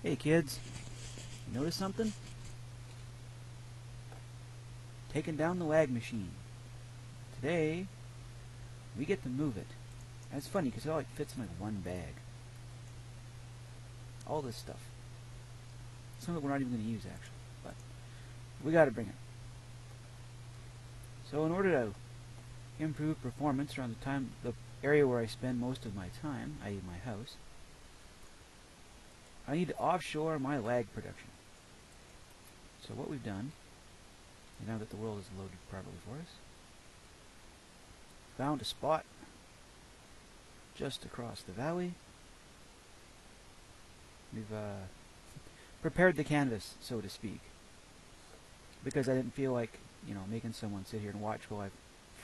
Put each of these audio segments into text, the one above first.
Hey kids, you notice something? Taking down the lag machine. Today, we get to move it. And it's funny because it all fits in like one bag. All this stuff. Some of it we're not even going to use actually, but we got to bring it. So in order to improve performance around the area where I spend most of my time, i.e. my house, I need to offshore my lag production. So what we've done, and now that the world is loaded properly for us, found a spot just across the valley. We've prepared the canvas, so to speak, because I didn't feel like, making someone sit here and watch while I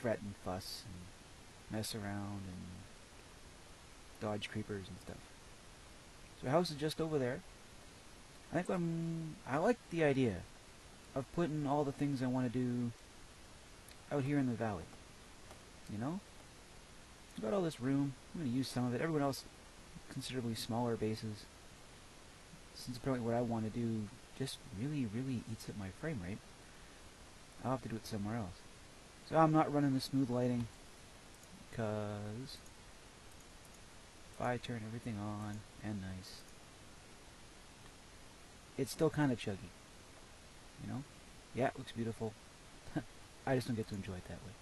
fret and fuss and mess around and dodge creepers and stuff. So the house is just over there. I like the idea of putting all the things I want to do out here in the valley. I've got all this room. I'm going to use some of it. Everyone else, considerably smaller bases. Since apparently what I want to do just really, really eats at my frame rate, I'll have to do it somewhere else. So I'm not running the smooth lighting, because if I turn everything on and nice, it's still kind of chuggy. Yeah, it looks beautiful. I just don't get to enjoy it that way.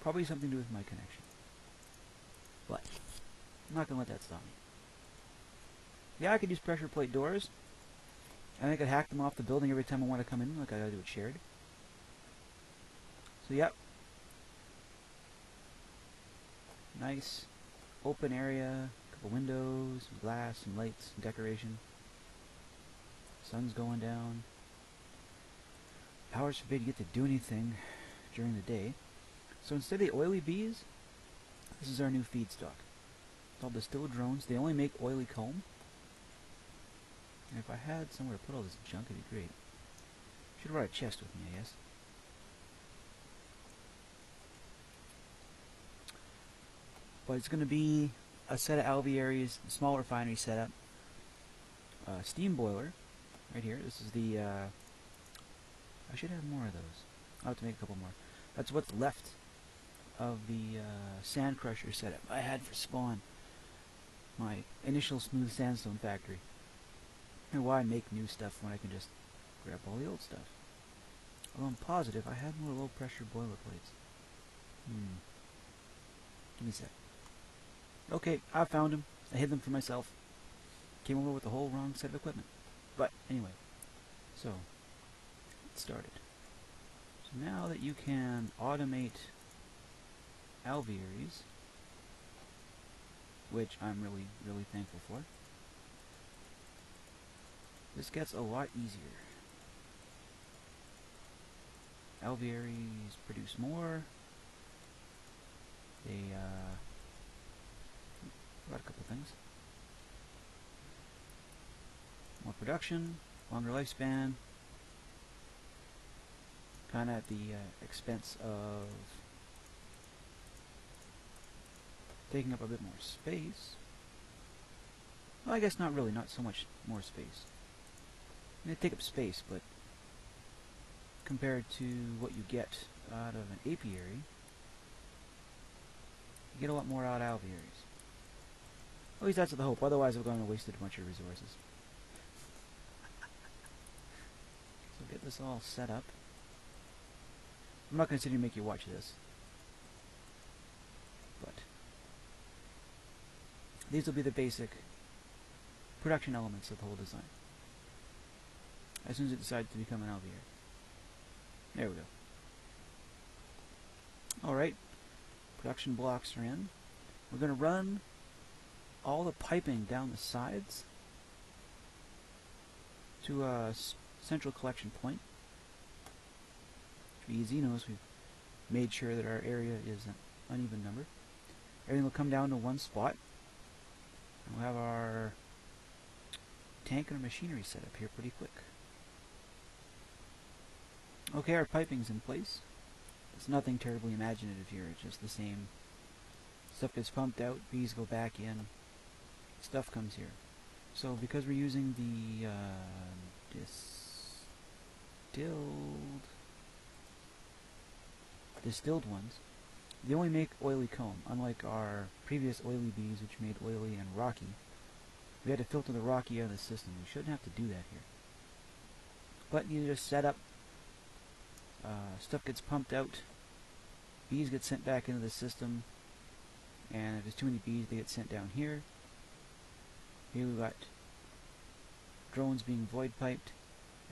Probably something to do with my connection. But I'm not going to let that stop me. Yeah, I could use pressure plate doors. And I could hack them off the building every time I want to come in, like I gotta do it shared. So yep. Nice open area, couple windows, some glass, some lights, some decoration. Sun's going down. Powers forbid you get to do anything during the day. So instead of the oily bees, this is our new feedstock. It's all distilled drones. They only make oily comb. And if I had somewhere to put all this junk, it'd be great. Should have brought a chest with me, I guess. But it's going to be a set of alvearies, a small refinery setup, steam boiler, right here. This is the, I should have more of those. I'll have to make a couple more. That's what's left of the sand crusher setup I had for spawn. My initial smooth sandstone factory. And why make new stuff when I can just grab all the old stuff? Although I'm positive I had more low pressure boiler plates. Give me a sec. Okay, I found them. I hid them for myself. Came over with the whole wrong set of equipment. But anyway, so it started. So now that you can automate alvearies, which I'm really, really thankful for, this gets a lot easier. Alvearies produce more. They, forgot a couple things. More production, longer lifespan, kind of at the expense of taking up a bit more space. Well, I guess not really, not so much more space. They take up space, but compared to what you get out of an apiary, you get a lot more out of alvearies. At least that's the hope, otherwise we're going to waste a bunch of resources. So get this all set up. I'm not going to sit here and make you watch this, but these will be the basic production elements of the whole design. As soon as it decides to become an alveary. There we go. Alright, production blocks are in. We're going to run all the piping down the sides to a central collection point. Should be easy. Notice we've made sure that our area is an uneven number. Everything will come down to one spot. And we'll have our tank and our machinery set up here pretty quick. Okay, our piping's in place. It's nothing terribly imaginative here, it's just the same. Stuff gets pumped out, bees go back in, stuff comes here. So because we're using the distilled ones, they only make oily comb, unlike our previous oily bees which made oily and rocky. We had to filter the rocky out of the system. We shouldn't have to do that here. But you just set up, stuff gets pumped out, bees get sent back into the system, and if there's too many bees, they get sent down here. Here we've got drones being void piped,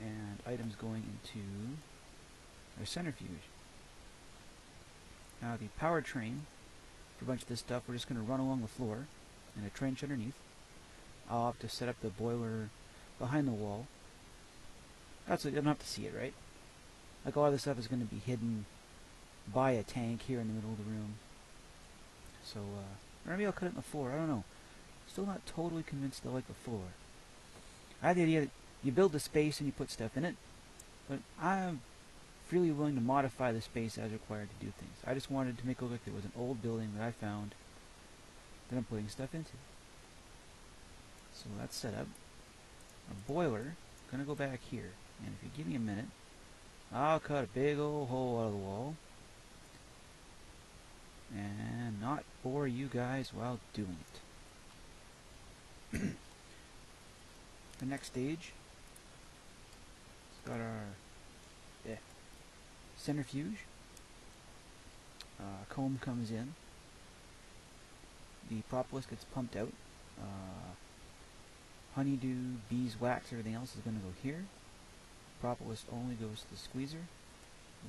and items going into our centrifuge. Now the power train, for a bunch of this stuff, we're just going to run along the floor in a trench underneath. I'll have to set up the boiler behind the wall. That's what, you don't have to see it, right? Like a lot of this stuff is going to be hidden by a tank here in the middle of the room. So, or maybe I'll cut it in the floor, I don't know. Still not totally convinced I like the floor. I have the idea that you build the space and you put stuff in it, but I'm freely willing to modify the space as required to do things. I just wanted to make it look like it was an old building that I found that I'm putting stuff into. So that's set up. Our boiler, gonna go back here, and if you give me a minute, I'll cut a big old hole out of the wall and not bore you guys while doing it. The next stage, it's got our centrifuge. Comb comes in. The propolis gets pumped out. Honeydew, beeswax, everything else is going to go here. Propolis only goes to the squeezer.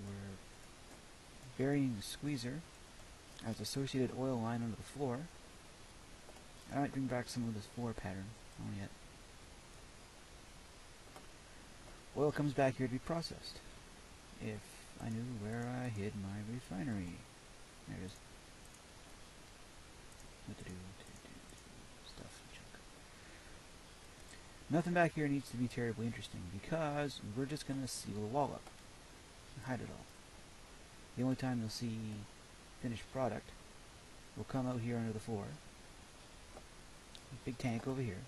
We're burying the squeezer as associated oil line under the floor. I might bring back some of this floor pattern. Not yet. Oil comes back here to be processed. If I knew where I hid my refinery. There it is. What to do? Stuff. Junk. Nothing back here needs to be terribly interesting because we're just going to seal the wall up and hide it all. The only time you'll see finished product will come out here under the floor. A big tank over here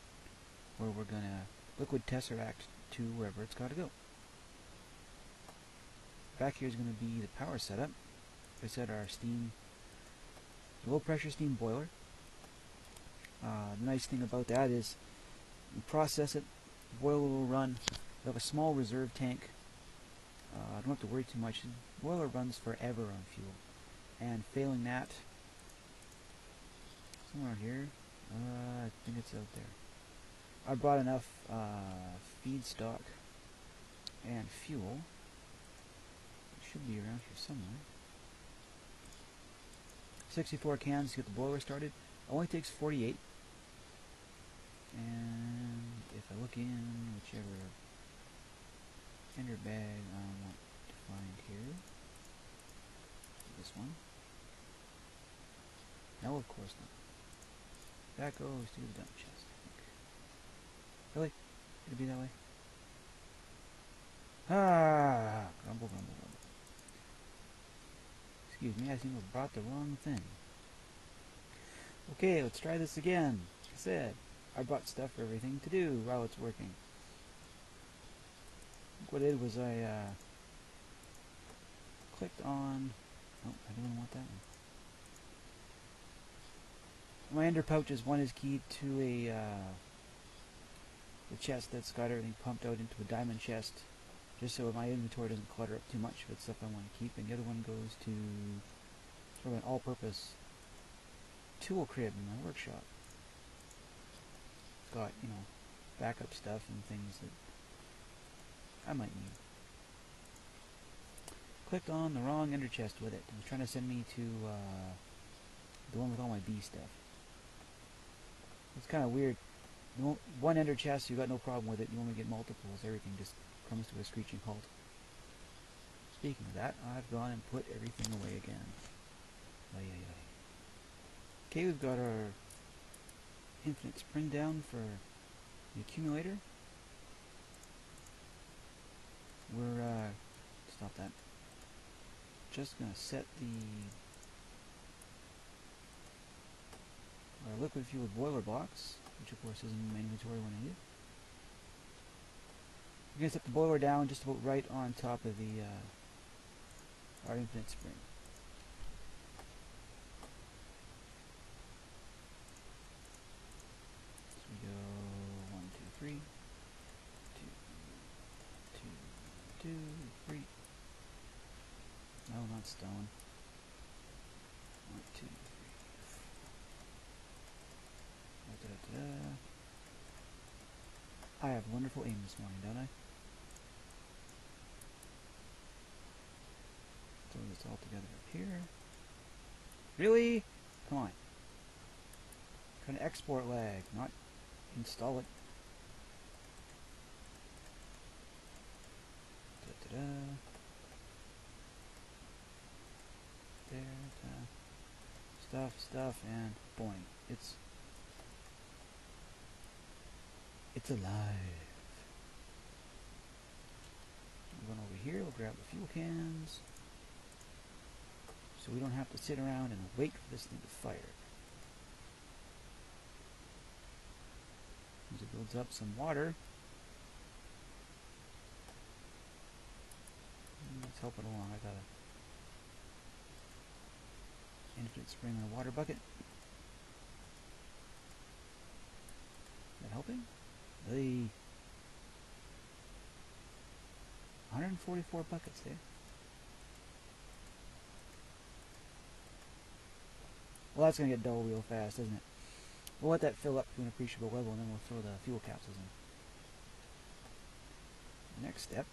where we're going to liquid tesseract to wherever it's got to go. Back here is going to be the power setup. I said our steam, low pressure steam boiler. The nice thing about that is you process it, the boiler will run. We have a small reserve tank. I don't have to worry too much. The boiler runs forever on fuel. And failing that, somewhere here, I think it's out there. I brought enough feedstock and fuel. It should be around here somewhere. 64 cans to get the boiler started. It only takes 48. And if I look in whichever tender bag I want to find here, this one. No, of course not. That goes to the dump chest, I think. Really? Could it be that way? Ah! Grumble, grumble, grumble. Excuse me, I seem to have brought the wrong thing. Okay, let's try this again. Like I said, I brought stuff for everything to do while it's working. What I did was I clicked on... Oh, I didn't want that one. My ender pouches, one is keyed to a the chest that's got everything pumped out into a diamond chest, just so my inventory doesn't clutter up too much with stuff I want to keep, and the other one goes to sort of an all-purpose tool crib in my workshop. It's got, you know, backup stuff and things that I might need. Clicked on the wrong ender chest with it. It was trying to send me to the one with all my bee stuff. It's kind of weird. One ender chest, you got no problem with it. You only get multiples. Everything just comes to a screeching halt. Speaking of that, I've gone and put everything away again. Okay, we've got our infinite spring down for the accumulator. We're stop that. Just gonna set our liquid fueled boiler box which of course is in my inventory when I need it. We're going to set the boiler down just about right on top of the our infinite spring. So we go 1, 2, 3, 2, 2, 2, 3. No, not stone. 1, 2, 3. Da, da, da, da. I have wonderful aim this morning, don't I? Throw this all together up here. Really? Come on. Trying to export lag, not install it. Da, da, da. There, stuff, and boing. It's alive. We'll run over here, we'll grab the fuel cans. So we don't have to sit around and wait for this thing to fire. As it builds up some water. Let's help it along. I got a infinite spring and a water bucket. Is that helping? The 144 buckets there. Well, that's going to get dull real fast, isn't it? We'll let that fill up to an appreciable level, and then we'll throw the fuel capsules in. Next step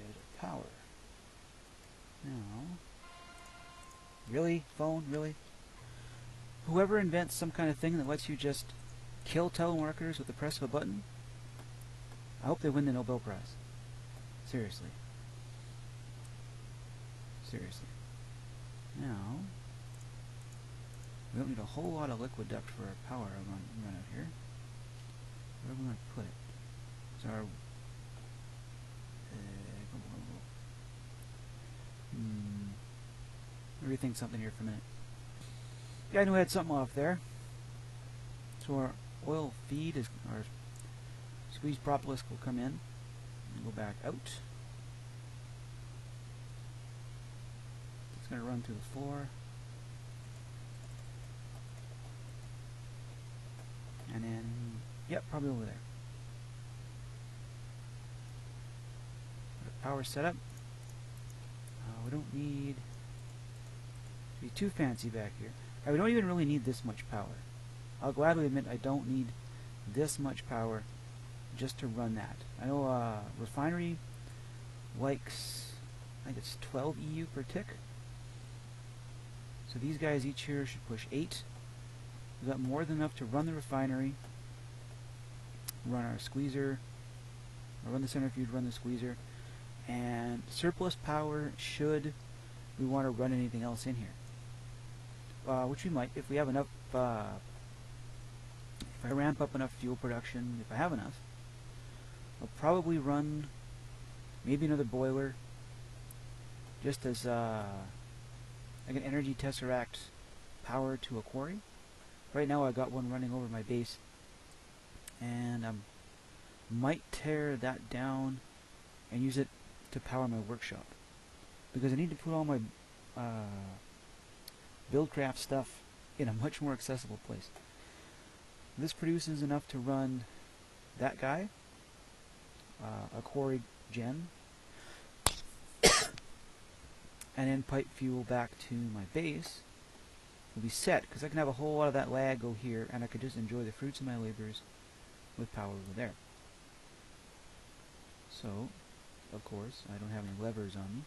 is power. Now, really, phone, really? Whoever invents some kind of thing that lets you just kill telemarketers with the press of a button, I hope they win the Nobel Prize. Seriously. Seriously. Now, we don't need a whole lot of liquid duct for our power run out here. Where are we going to put it? So our... rethink something here for a minute. Yeah, I knew I had something off there. So our oil feed is... our squeezed propolis will come in and go back out. It's going to run through the floor. And then, yep, probably over there. Power setup. We don't need to be too fancy back here. We don't even really need this much power. I'll gladly admit I don't need this much power just to run that. I know refinery likes, I think it's 12 EU per tick. So these guys each here should push 8. We've got more than enough to run the refinery, run our squeezer, or run the centrifuge, run the squeezer, and surplus power should we want to run anything else in here. Which we might if we have enough, if I ramp up enough fuel production, if I have enough, I'll probably run maybe another boiler just as like an energy tesseract power to a quarry. Right now I got one running over my base, and I might tear that down and use it to power my workshop, because I need to put all my Buildcraft stuff in a much more accessible place. This produces enough to run that guy, a quarry gen, and then pipe fuel back to my base. Will be set, because I can have a whole lot of that lag go here, and I could just enjoy the fruits of my labors with power over there. So, of course, I don't have any levers on me,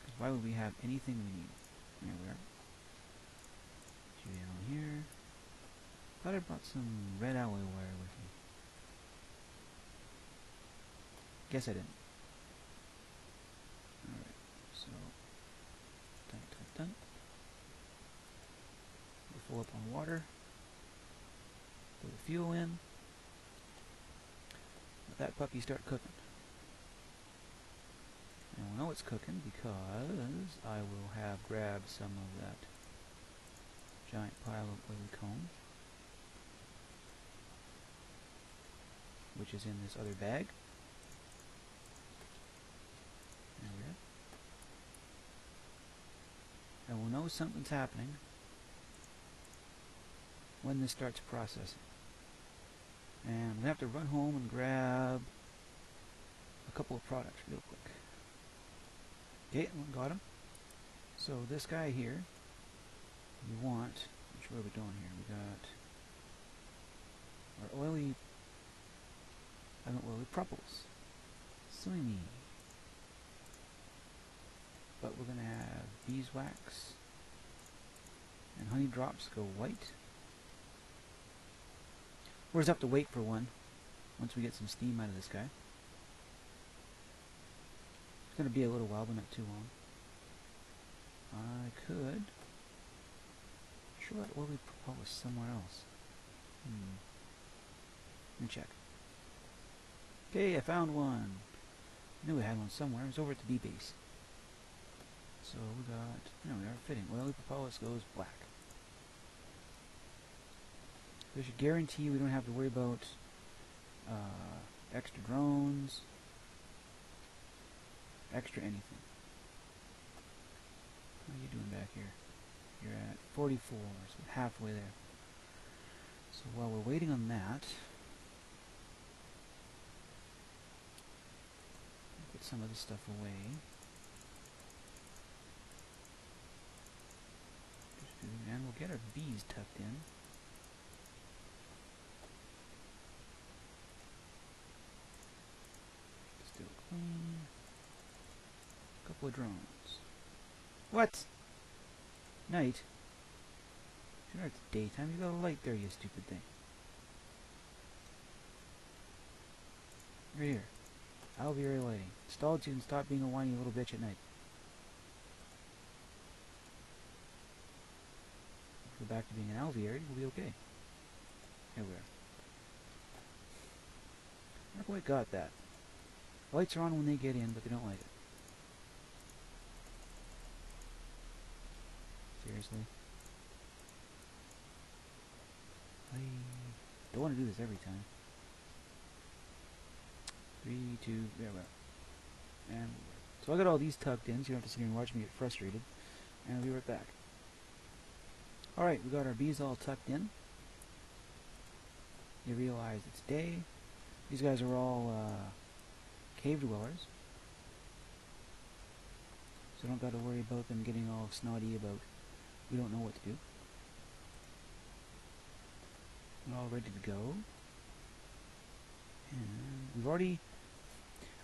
because why would we have anything we need? There we are. Two down here. Thought I brought some red alloy wire with me. Guess I didn't. Alright, so dun. We'll fill up on water. Put the fuel in. Let that puppy start cooking. And we'll know it's cooking because I will have grabbed some of that giant pile of oily comb, which is in this other bag. There we are. And we'll know something's happening when this starts processing. And we have to run home and grab a couple of products real quick. Okay, got them. So this guy here, we want, which way are we going here? We got our oily propels, slimy. But we're going to have beeswax and honey drops go white. We'll just have to wait for one once we get some steam out of this guy. It's going to be a little while, but not too long. I could show that oily propolis somewhere else. Let me check. Okay, I found one. I knew we had one somewhere. It was over at the B base. So we got, there we are, fitting. Oily propolis goes black. This should guarantee we don't have to worry about extra drones, extra anything. How are you doing back here? You're at 44, so halfway there. So while we're waiting on that, put some of this stuff away. And we'll get our bees tucked in. Still clean. Couple of drones. What? Night? Sure, it's daytime. You got a light there, you stupid thing. Right here. Alveary lighting. Installed so you can stop being a whiny little bitch at night. Go back to being an alveary, we'll be okay. Here we are. Never quite got that. Lights are on when they get in, but they don't like it. Seriously? I don't want to do this every time. 3, 2, there we are. And so I got all these tucked in, so you don't have to sit here and watch me get frustrated. And I'll be right back. Alright, we got our bees all tucked in. You realize it's day. These guys are all cave dwellers. So don't got to worry about them getting all snotty about we don't know what to do. We're all ready to go. And we've already,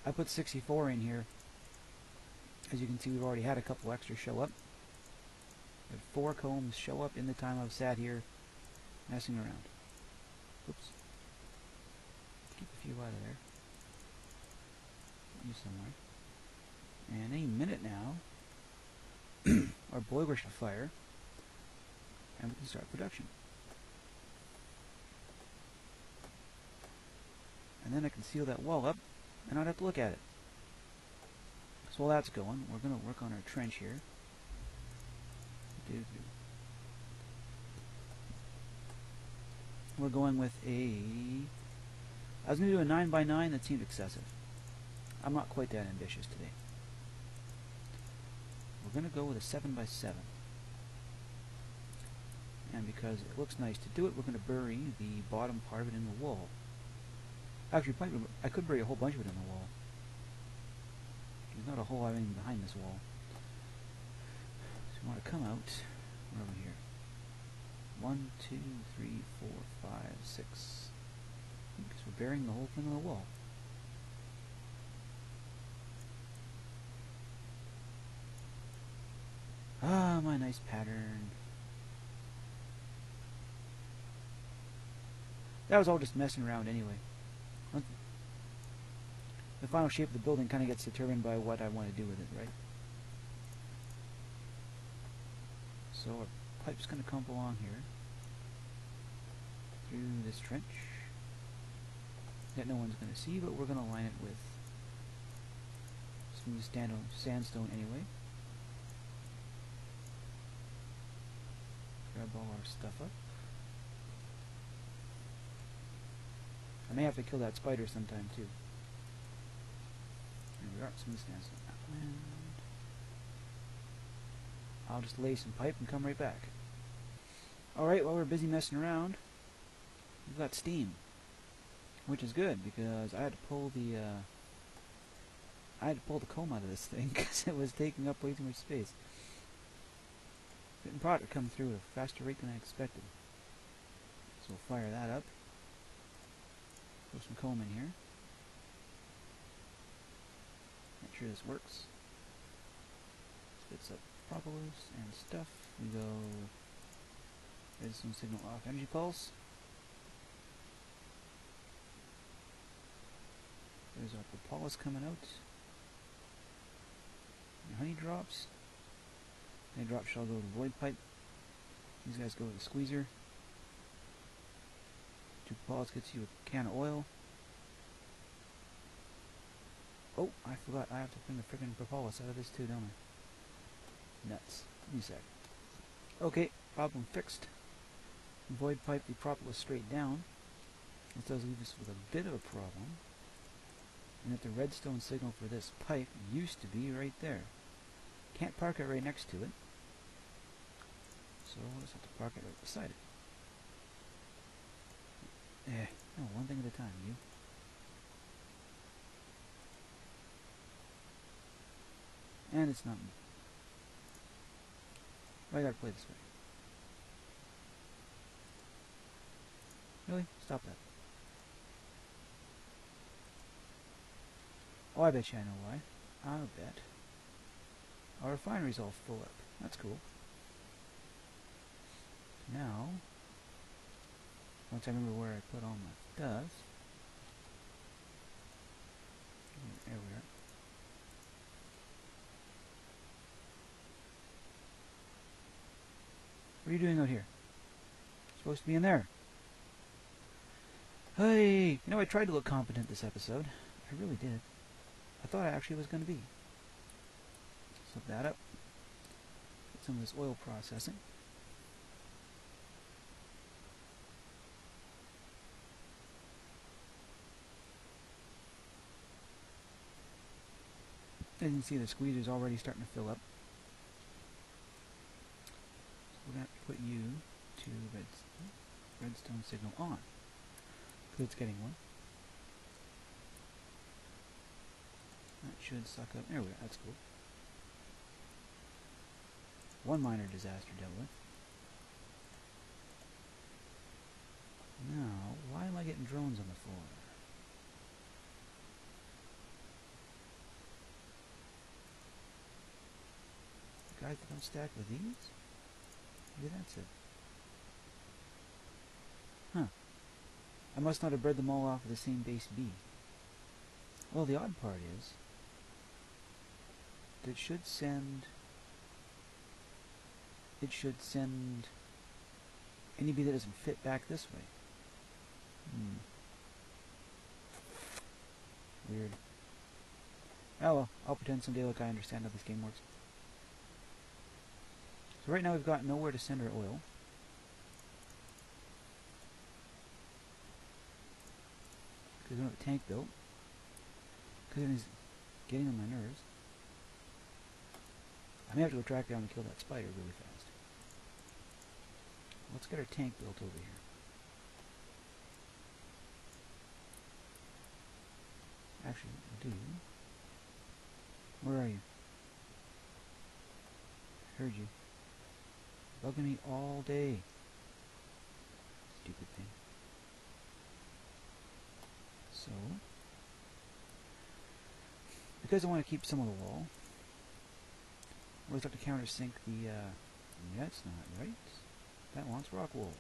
I put 64 in here. As you can see, we've already had a couple extra show up. We had 4 combs show up in the time I've sat here messing around. Oops. Keep a few out of there. Put you somewhere. And any minute now, our boiler should fire, and we can start production. And then I can seal that wall up, and not have to look at it. So while that's going, we're going to work on our trench here. We're going with a... I was going to do a 9x9, that seemed excessive. I'm not quite that ambitious today. We're going to go with a 7x7. And because it looks nice to do it, we're going to bury the bottom part of it in the wall. Actually, I could bury a whole bunch of it in the wall. There's not a whole lot of anything behind this wall. So we want to come out. We're over here. 1, 2, 3, 4, 5, 6. Because we're burying the whole thing in the wall. Ah, my nice pattern. That was all just messing around anyway. The final shape of the building kind of gets determined by what I want to do with it, right? So our pipe's going to come along here through this trench that no one's going to see, but we're going to line it with smooth sandstone anyway. grab all our stuff up. I may have to kill that spider sometime too. Here we are, some stands on that land. I'll just lay some pipe and come right back. Alright, while we're busy messing around, we've got steam. Which is good, because I had to pull the comb out of this thing, because it was taking up way too much space. Getting product come through at a faster rate than I expected. So we'll fire that up. Throw some comb in here. Make sure this works. Spits up propellers and stuff. We go redstone signal off, energy pulse. There's our propolis coming out. And honey drops. Honey drops shall go to the void pipe. These guys go to the squeezer. 2 propolis gets you a can of oil. Oh, I forgot. I have to bring the frickin' propolis out of this too, don't I? Nuts. Give me a sec. Okay, problem fixed. Void pipe the propolis straight down. This does leave us with a bit of a problem. And that the redstone signal for this pipe used to be right there. Can't park it right next to it. So we'll just have to park it right beside it. No, one thing at a time, you. And it's not me. Why I gotta play this way? Really? Stop that. Oh, I bet you I know why. I'll bet. Our refinery's all full up. That's cool. Now, once I remember where I put all my stuff. There we are. What are you doing out here? Supposed to be in there. Hey, you know, I tried to look competent this episode. I really did. I thought I actually was going to be. Flip that up. Get some of this oil processing. As you can see, the squeezer's already starting to fill up. So we're going to have to put you to redstone signal on. Because it's getting one. That should suck up. There we go. That's cool. One minor disaster dealt with. Now, why am I getting drones on the floor? The guys that don't stack with these? Maybe that's it. Huh. I must not have bred them all off of the same base B. Well, the odd part is that it should send any bee that doesn't fit back this way. Weird. Oh well, I'll pretend someday like I understand how this game works. So right now we've got nowhere to send our oil. Because we don't have a tank built. Because it is getting on my nerves. I may have to go track down and kill that spider really fast. Let's get our tank built over here. Actually, I do. Where are you? Heard you. Bugging me all day. Stupid thing. So, because I want to keep some of the wall, I always have to countersink the, that's not right. That wants rock wool.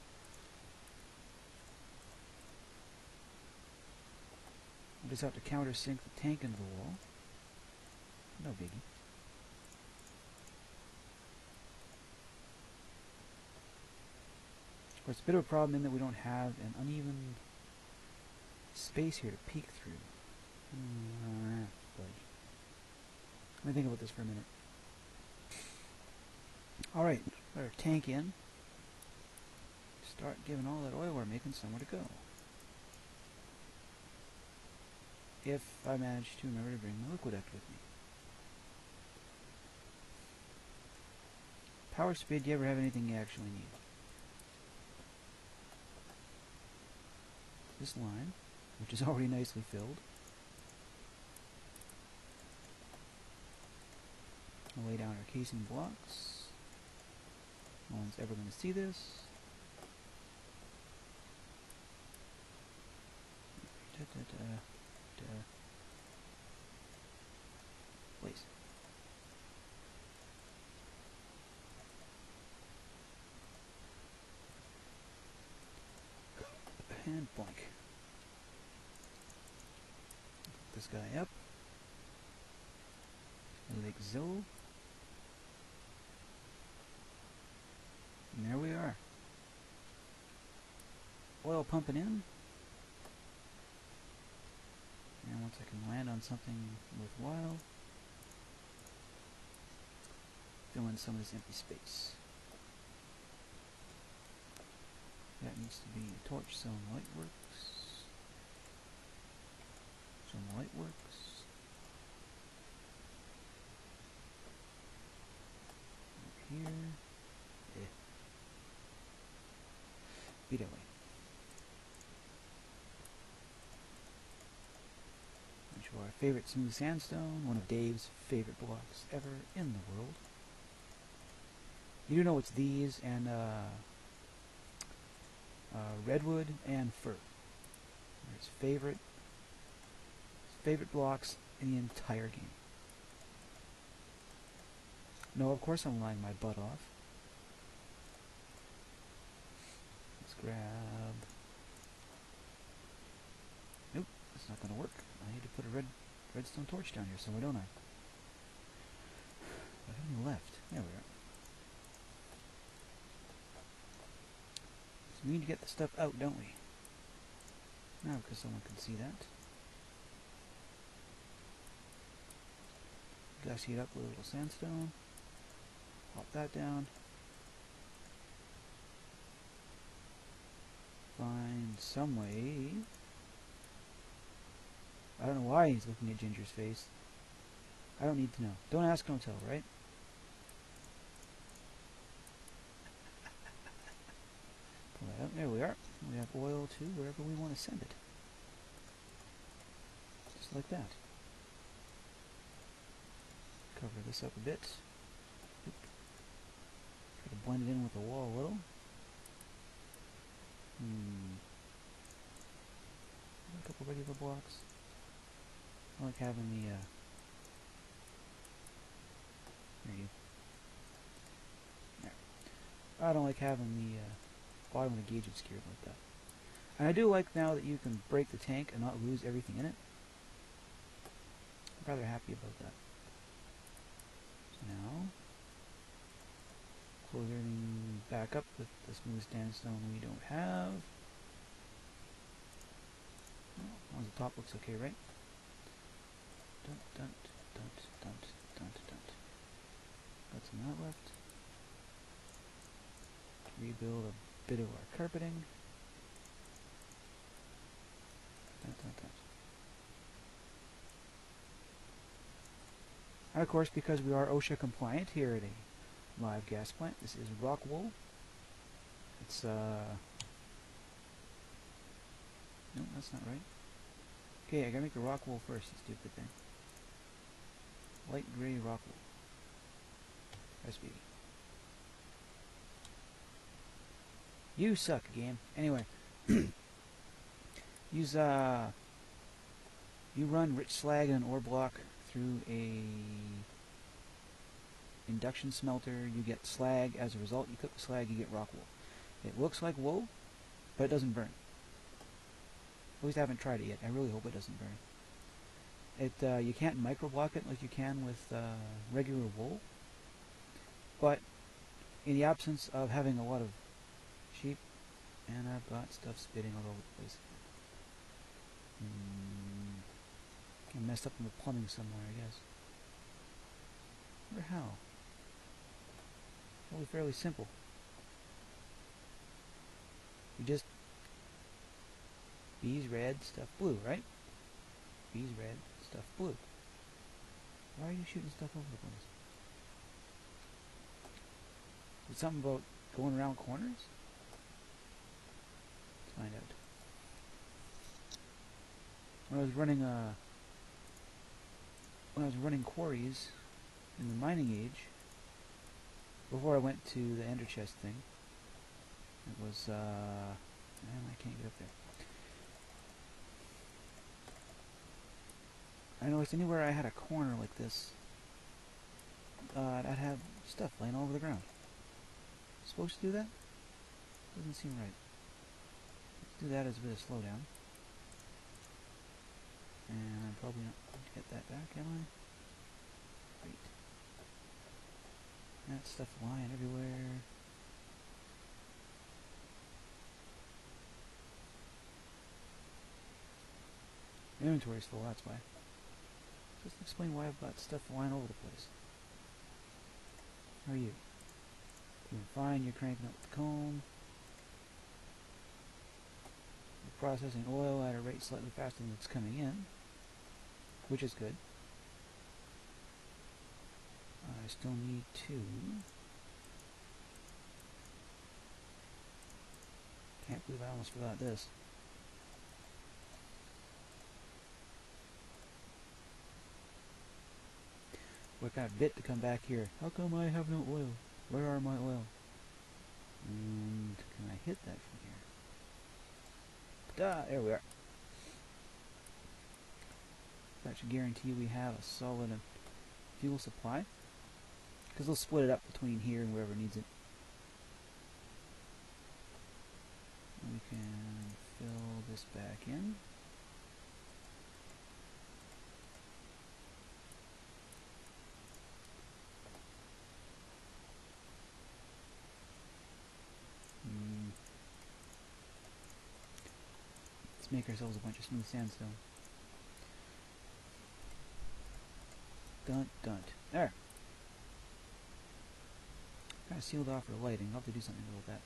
I just have to countersink the tank into the wall. No biggie. Of course, it's a bit of a problem in that we don't have an uneven space here to peek through. Let me think about this for a minute. Alright, put our tank in. start giving all that oil we're making somewhere to go. If I manage to remember to bring my liquiduct with me. Power speed, do you ever have anything you actually need? This line, which is already nicely filled. I'll lay down our casing blocks. No one's ever going to see this. Place. And blank. This guy up. Like so. And there we are. Oil pumping in. And once I can land on something worthwhile, fill in some of this empty space. That needs to be a torch, some light works. Some light works. Up here. Beat away. Our favorite smooth sandstone, one of Dave's favorite blocks ever in the world. You do know it's these and redwood and fir. They're his favorite blocks in the entire game. No, of course I'm lying my butt off. Let's grab. Nope, that's not going to work. I need to put a redstone torch down here somewhere, don't I? I have any left. There we are. So we need to get the stuff out, don't we? Now, because someone can see that. Gas heat up with a little sandstone. Pop that down. Find some way. I don't know why he's looking at Ginger's face. I don't need to know. Don't ask, don't tell, right? Pull that out. There we are. We have oil to wherever we want to send it. Just like that. Cover this up a bit. Oop. Try to blend it in with the wall a little. A couple regular blocks. I like having the, there. I don't like having the, bottom of the gauge obscured like that. And I do like now that you can break the tank and not lose everything in it. I'm rather happy about that. So now, close everything back up with the smooth sandstone we don't have. As long as the top looks okay, right? Dunt, dunt, dunt, dunt, dunt, dunt. Got some of that left. Rebuild a bit of our carpeting. Dunt, dunt, dunt. And of course, because we are OSHA compliant here at a live gas plant, this is rock wool. It's, no, that's not right. Okay, I gotta make the rock wool first, you stupid thing. Light gray rock wool. Recipe. You suck, game. Anyway. Use, you run rich slag in an ore block through a induction smelter, you get slag. As a result, you cook the slag, you get rock wool. It looks like wool, but it doesn't burn. At least I haven't tried it yet. I really hope it doesn't burn. It you can't microblock it like you can with regular wool, but in the absence of having a lot of sheep, and I've got stuff spitting all over the place. I messed up in the plumbing somewhere, I guess. Or how? Probably fairly simple. We just bees red, stuff blue, right? Bees red, stuff blue. Why are you shooting stuff over the place? Is it something about going around corners? Let's find out. When I was running quarries in the mining age, before I went to the ender chest thing, it was man, I can't get up there. I noticed anywhere I had a corner like this, I'd have stuff laying all over the ground. Supposed to do that? Doesn't seem right. Let's do that as a bit of slowdown. And I'm probably not going to get that back, am I? Wait. That stuff lying everywhere. My inventory's full, that's why. Just explain why I've got stuff lying over the place. How are you? Doing fine, you're cranking up the comb. You're processing oil at a rate slightly faster than it's coming in, which is good. I still need to... Can't believe I almost forgot this. What kind of bit to come back here? How come I have no oil? Where are my oil? And can I hit that from here? There we are. That should guarantee we have a solid fuel supply. Because they'll split it up between here and wherever needs it. We can fill this back in. Let's make ourselves a bunch of smooth sandstone. Dun dun. There. Kind of sealed off for lighting. I'll have to do something about that.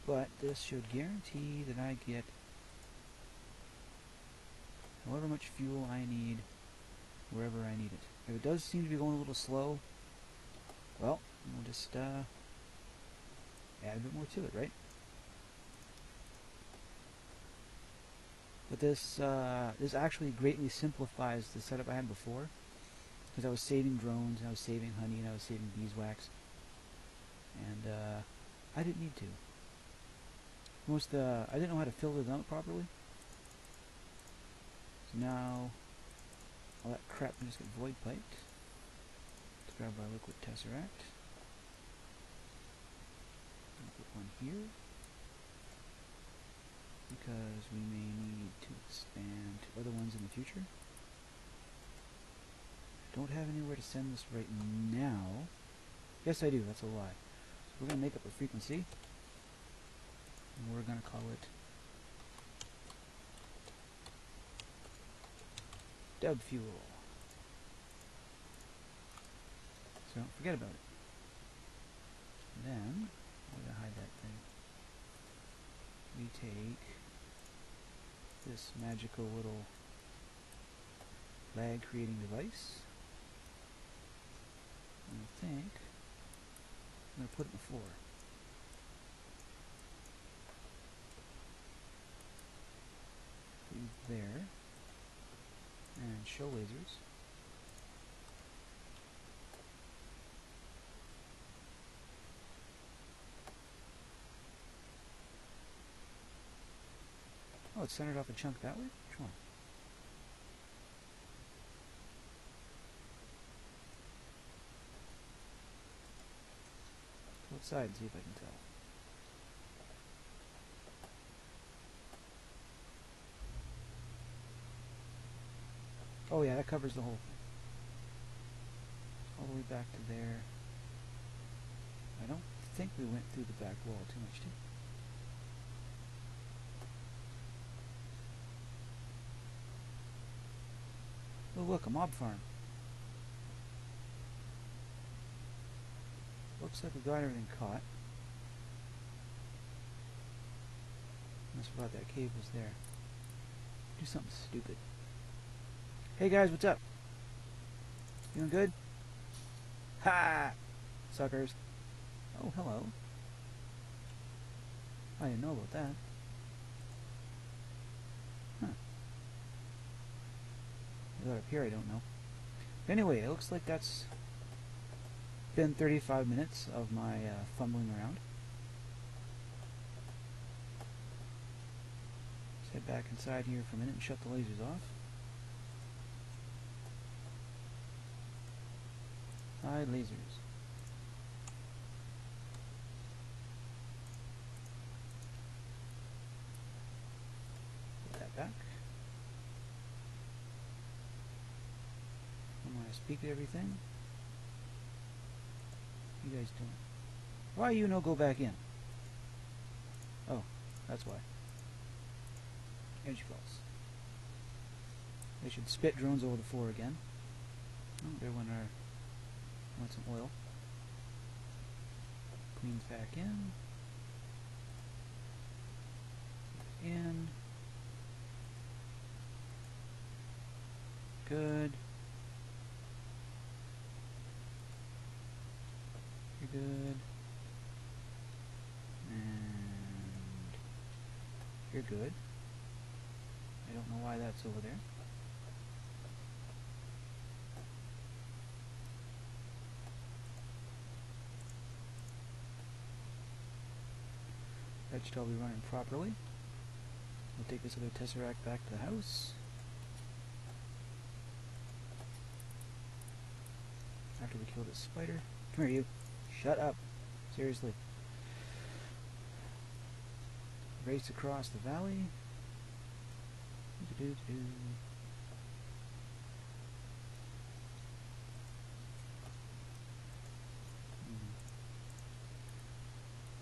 But this should guarantee that I get however much fuel I need wherever I need it. If it does seem to be going a little slow, well, we'll just add a bit more to it, right? But this actually greatly simplifies the setup I had before, because I was saving drones, and I was saving honey, and I was saving beeswax, and I didn't need to. I didn't know how to filter them out properly, so now all that crap can just get void piped. Let's grab our liquid tesseract. I'll put one here, because we may need to expand to other ones in the future. I don't have anywhere to send this right now. Yes, I do. That's a lie. So we're going to make up a frequency, and we're going to call it Dub Fuel. So don't forget about it. Then, I'm going to hide that thing. We take this magical little lag creating device, and I think I'm going to put it in the floor. Put it there, and show lasers. Oh, it's centered off a chunk that way? Which one? Go outside and see if I can tell. Oh yeah, that covers the whole thing. All the way back to there. I don't think we went through the back wall too much, too. Oh look, a mob farm. Looks like we got everything caught. Almost forgot that cave was there. Do something stupid. Hey guys, what's up? Doing good? Ha! Suckers. Oh, hello. I didn't know about that. Huh. What's up here, I don't know. Anyway, it looks like that's been 35 minutes of my fumbling around. Let's head back inside here for a minute and shut the lasers off. Hide lasers. Put that back. I'm gonna speak to everything. What you guys doing? Why you no go back in? Oh, that's why. Energy falls. They should spit drones over the floor again. Oh, there went our... want some oil. Queen's back in. In. Good. You're good. And you're good. I don't know why that's over there. That should all be running properly. We'll take this other tesseract back to the house. After we kill this spider. Come here, you. Shut up. Seriously. Race across the valley.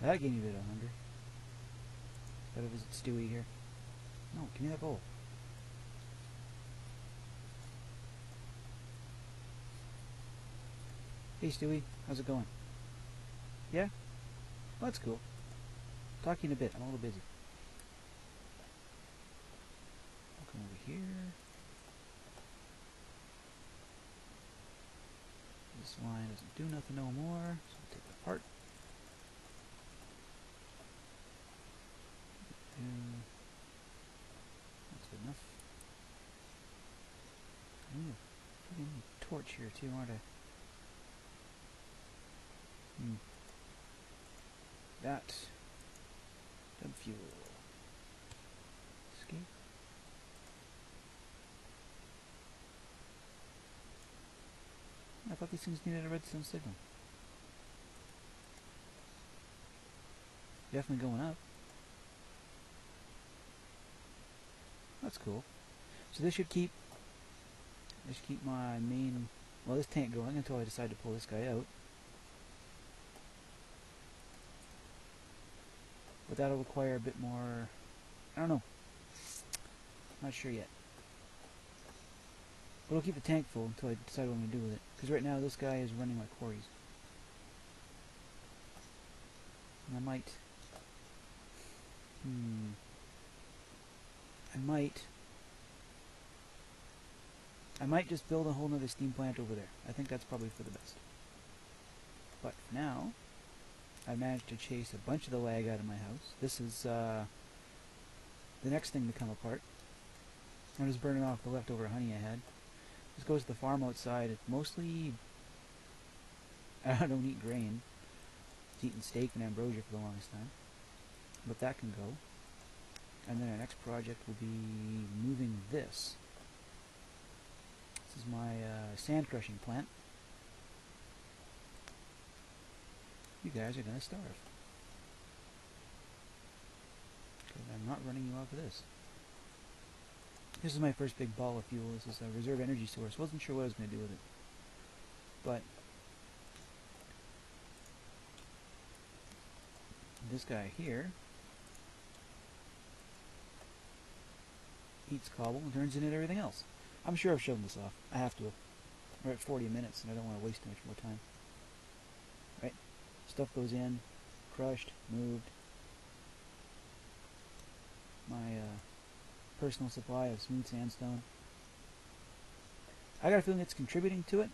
That gave me a bit of hunger. Gotta visit Stewie here. No, give me that bowl. Hey Stewie, how's it going? Yeah? Well, that's cool. Talk to you in a bit, I'm a little busy. I'll come over here. This line doesn't do nothing no more, so I'll take it apart. That's good enough. I need a freaking torch here too, aren't I? That. Dump fuel. Escape. I thought these things needed a redstone signal. Definitely going up. That's cool. So this should keep my main, well, this tank going until I decide to pull this guy out. But that'll require a bit more, I don't know. Not sure yet. But I'll keep the tank full until I decide what I'm going to do with it. Because right now this guy is running my quarries. And I might just build a whole nother steam plant over there. I think that's probably for the best. But for now, I managed to chase a bunch of the lag out of my house. This is the next thing to come apart. I'm just burning off the leftover honey I had. This goes to the farm outside. It's mostly... I don't eat grain. I was eating steak and ambrosia for the longest time. But that can go. And then our next project will be moving this. This is my sand crushing plant. You guys are going to starve. Because I'm not running you off of this. This is my first big ball of fuel. This is a reserve energy source. Wasn't sure what I was going to do with it. But this guy here eats cobble and turns it into everything else. I'm sure I've shown this off. I have to. We're at 40 minutes and I don't want to waste too much more time. Right? Stuff goes in, crushed, moved. my personal supply of smooth sandstone. I got a feeling it's contributing to it.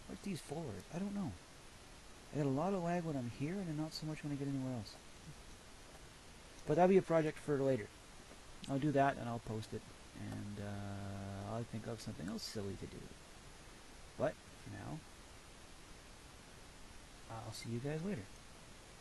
What's these forward? I don't know. I get a lot of lag when I'm here and not so much when I get anywhere else. But that'll be a project for later. I'll do that and I'll post it. And I'll think of something else silly to do. But for now, I'll see you guys later.